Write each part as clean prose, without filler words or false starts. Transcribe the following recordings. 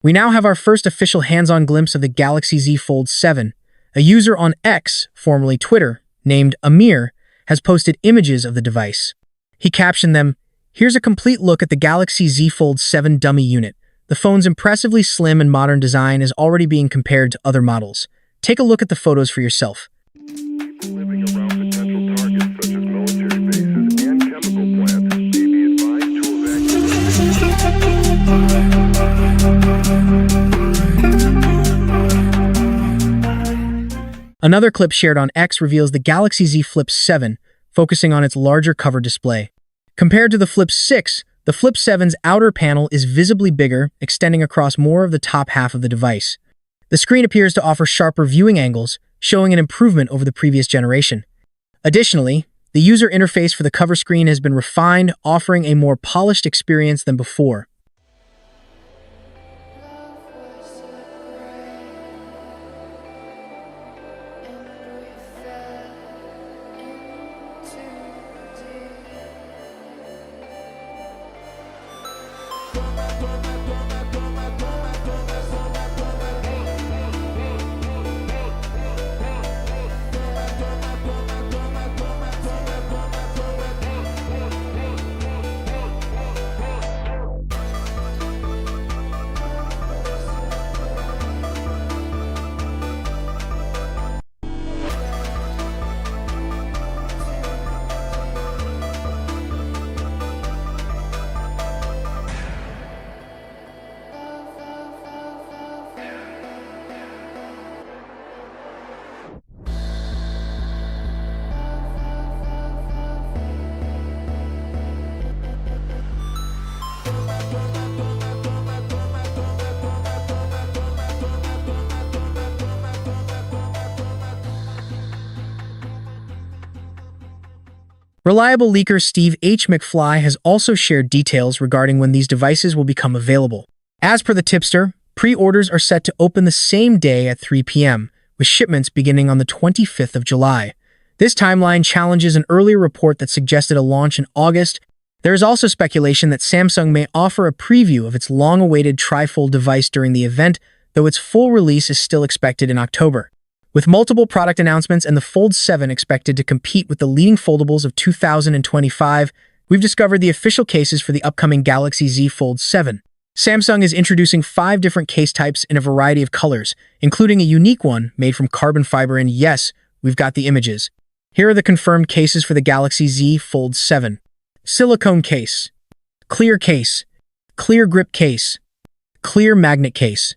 We now have our first official hands-on glimpse of the Galaxy Z Fold 7. A user on X, formerly Twitter, named Amir, has posted images of the device. He captioned them, "Here's a complete look at the Galaxy Z Fold 7 dummy unit. The phone's impressively slim and modern design is already being compared to other models. Take a look at the photos for yourself." People living around potential targets such as military bases and chemical plants may be advised to evacuate. Another clip shared on X reveals the Galaxy Z Flip 7, focusing on its larger cover display. Compared to the Flip 6, the Flip 7's outer panel is visibly bigger, extending across more of the top half of the device. The screen appears to offer sharper viewing angles, showing an improvement over the previous generation. Additionally, the user interface for the cover screen has been refined, offering a more polished experience than before. Reliable leaker Steve H. McFly has also shared details regarding when these devices will become available. As per the tipster, pre-orders are set to open the same day at 3 p.m., with shipments beginning on the 25th of July. This timeline challenges an earlier report that suggested a launch in August. There is also speculation that Samsung may offer a preview of its long-awaited trifold device during the event, though its full release is still expected in October. With multiple product announcements and the Fold 7 expected to compete with the leading foldables of 2025, we've discovered the official cases for the upcoming Galaxy Z Fold 7. Samsung is introducing 5 different case types in a variety of colors, including a unique one made from carbon fiber, and yes, we've got the images. Here are the confirmed cases for the Galaxy Z Fold 7. Silicone case, clear grip case, clear magnet case,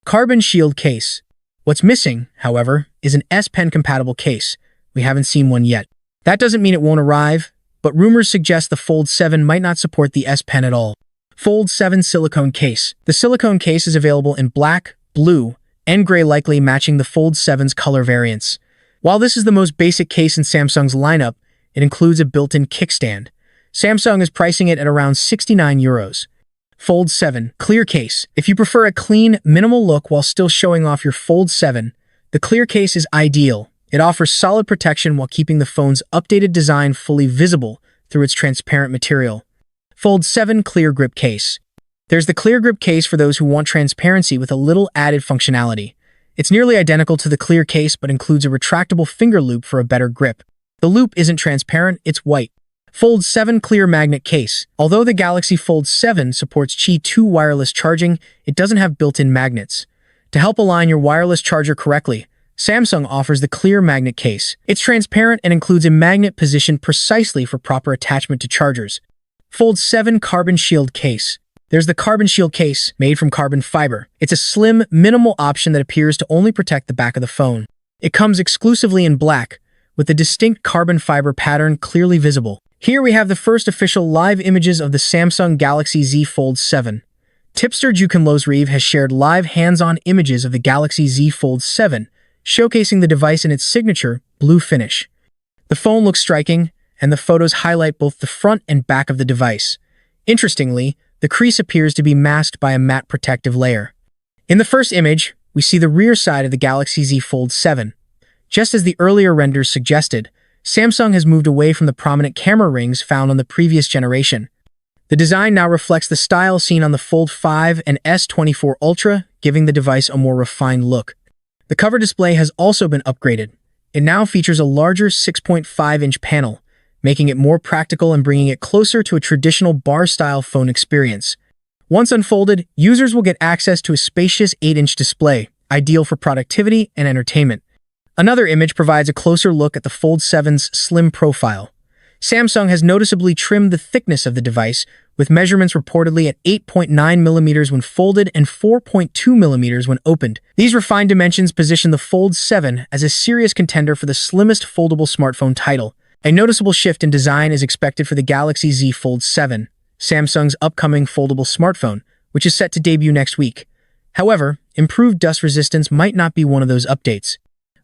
carbon shield case. What's missing, however, is an S Pen compatible case. We haven't seen one yet. That doesn't mean it won't arrive, but rumors suggest the Fold 7 might not support the S Pen at all. Fold 7 silicone case. The silicone case is available in black, blue, and gray, likely matching the Fold 7's color variants. While this is the most basic case in Samsung's lineup, it includes a built-in kickstand. Samsung is pricing it at around €69. Fold 7 clear case. If you prefer a clean, minimal look while still showing off your Fold 7, the clear case is ideal. It offers solid protection while keeping the phone's updated design fully visible through its transparent material. Fold 7 clear grip case. There's the clear grip case for those who want transparency with a little added functionality. It's nearly identical to the clear case but includes a retractable finger loop for a better grip. The loop isn't transparent, it's white. Fold 7 clear magnet case. Although the Galaxy Fold 7 supports Qi 2 wireless charging, it doesn't have built-in magnets. To help align your wireless charger correctly, Samsung offers the clear magnet case. It's transparent and includes a magnet positioned precisely for proper attachment to chargers. Fold 7 carbon shield case. There's the carbon shield case, made from carbon fiber. It's a slim, minimal option that appears to only protect the back of the phone. It comes exclusively in black, with the distinct carbon fiber pattern clearly visible. Here we have the first official live images of the Samsung Galaxy Z Fold 7. Tipster Jukan Lozreev has shared live hands-on images of the Galaxy Z Fold 7, showcasing the device in its signature blue finish. The phone looks striking, and the photos highlight both the front and back of the device. Interestingly, the crease appears to be masked by a matte protective layer. In the first image, we see the rear side of the Galaxy Z Fold 7. Just as the earlier renders suggested, Samsung has moved away from the prominent camera rings found on the previous generation. The design now reflects the style seen on the Fold 5 and S24 Ultra, giving the device a more refined look. The cover display has also been upgraded. It now features a larger 6.5-inch panel, making it more practical and bringing it closer to a traditional bar-style phone experience. Once unfolded, users will get access to a spacious 8-inch display, ideal for productivity and entertainment. Another image provides a closer look at the Fold 7's slim profile. Samsung has noticeably trimmed the thickness of the device, with measurements reportedly at 8.9 mm when folded and 4.2 mm when opened. These refined dimensions position the Fold 7 as a serious contender for the slimmest foldable smartphone title. A noticeable shift in design is expected for the Galaxy Z Fold 7, Samsung's upcoming foldable smartphone, which is set to debut next week. However, improved dust resistance might not be one of those updates.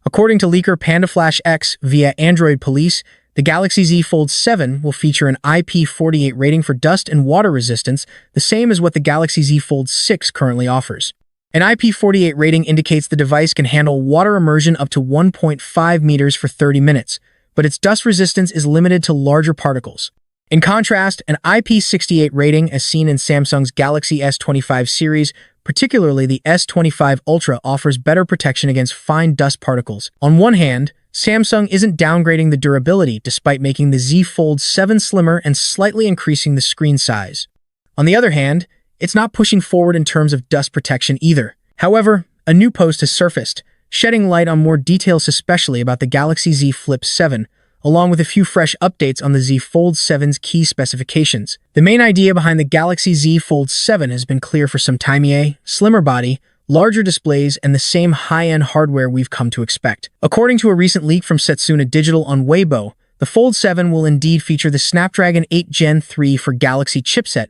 According to leaker PandaFlash X via Android Police, the Galaxy Z Fold 7 will feature an IP48 rating for dust and water resistance, the same as what the Galaxy Z Fold 6 currently offers. An IP48 rating indicates the device can handle water immersion up to 1.5 meters for 30 minutes, but its dust resistance is limited to larger particles. In contrast, an IP68 rating, as seen in Samsung's Galaxy S25 series, particularly the S25 Ultra, offers better protection against fine dust particles. On one hand, Samsung isn't downgrading the durability despite making the Z Fold 7 slimmer and slightly increasing the screen size. On the other hand, it's not pushing forward in terms of dust protection either. However, a new post has surfaced, shedding light on more details especially about the Galaxy Z Flip 7, along with a few fresh updates on the Z Fold 7's key specifications. The main idea behind the Galaxy Z Fold 7 has been clear for some time: slimmer body, larger displays, and the same high-end hardware we've come to expect. According to a recent leak from Setsuna Digital on Weibo, the Fold 7 will indeed feature the Snapdragon 8 Gen 3 for Galaxy chipset,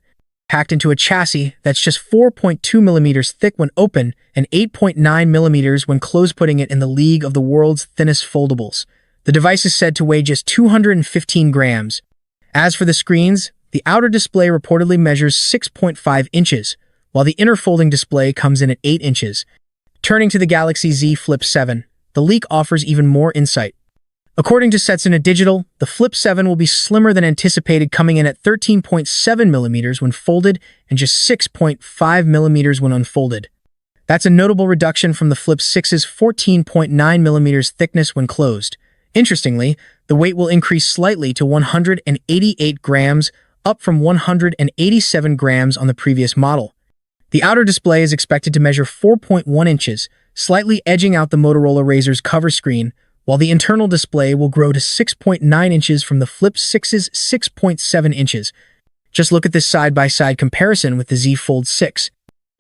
packed into a chassis that's just 4.2 mm thick when open and 8.9 mm when closed, putting it in the league of the world's thinnest foldables. The device is said to weigh just 215 grams. As for the screens, the outer display reportedly measures 6.5 inches, while the inner folding display comes in at 8 inches. Turning to the Galaxy Z Flip 7, the leak offers even more insight. According to Setsuna Digital, the Flip 7 will be slimmer than anticipated, coming in at 13.7 mm when folded and just 6.5 mm when unfolded. That's a notable reduction from the Flip 6's 14.9 mm thickness when closed. Interestingly, the weight will increase slightly to 188 grams, up from 187 grams on the previous model. The outer display is expected to measure 4.1 inches, slightly edging out the Motorola Razr's cover screen, while the internal display will grow to 6.9 inches from the Flip 6's 6.7 inches. Just look at this side-by-side comparison with the Z Fold 6.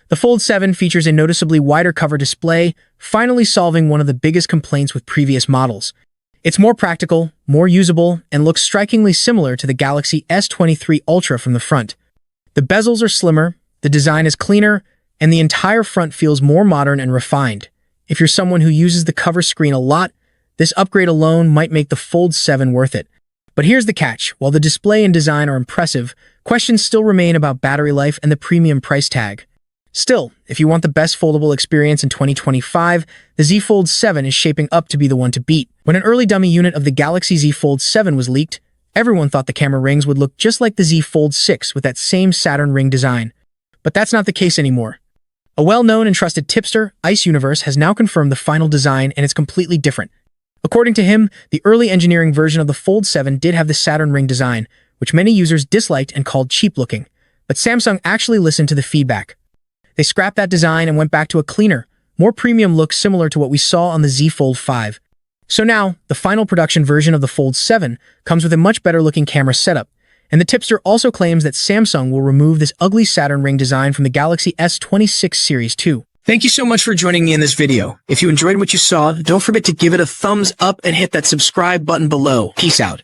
The Fold 7 features a noticeably wider cover display, finally solving one of the biggest complaints with previous models. It's more practical, more usable, and looks strikingly similar to the Galaxy S23 Ultra from the front. The bezels are slimmer, the design is cleaner, and the entire front feels more modern and refined. If you're someone who uses the cover screen a lot, this upgrade alone might make the Fold 7 worth it. But here's the catch: while the display and design are impressive, questions still remain about battery life and the premium price tag. Still, if you want the best foldable experience in 2025, the Z Fold 7 is shaping up to be the one to beat. When an early dummy unit of the Galaxy Z Fold 7 was leaked, everyone thought the camera rings would look just like the Z Fold 6 with that same Saturn ring design. But that's not the case anymore. A well-known and trusted tipster, Ice Universe, has now confirmed the final design, and it's completely different. According to him, the early engineering version of the Fold 7 did have the Saturn ring design, which many users disliked and called cheap-looking. But Samsung actually listened to the feedback. They scrapped that design and went back to a cleaner, more premium look similar to what we saw on the Z Fold 5. So now, the final production version of the Fold 7 comes with a much better-looking camera setup, and the tipster also claims that Samsung will remove this ugly Saturn ring design from the Galaxy S26 series too. Thank you so much for joining me in this video. If you enjoyed what you saw, don't forget to give it a thumbs up and hit that subscribe button below. Peace out.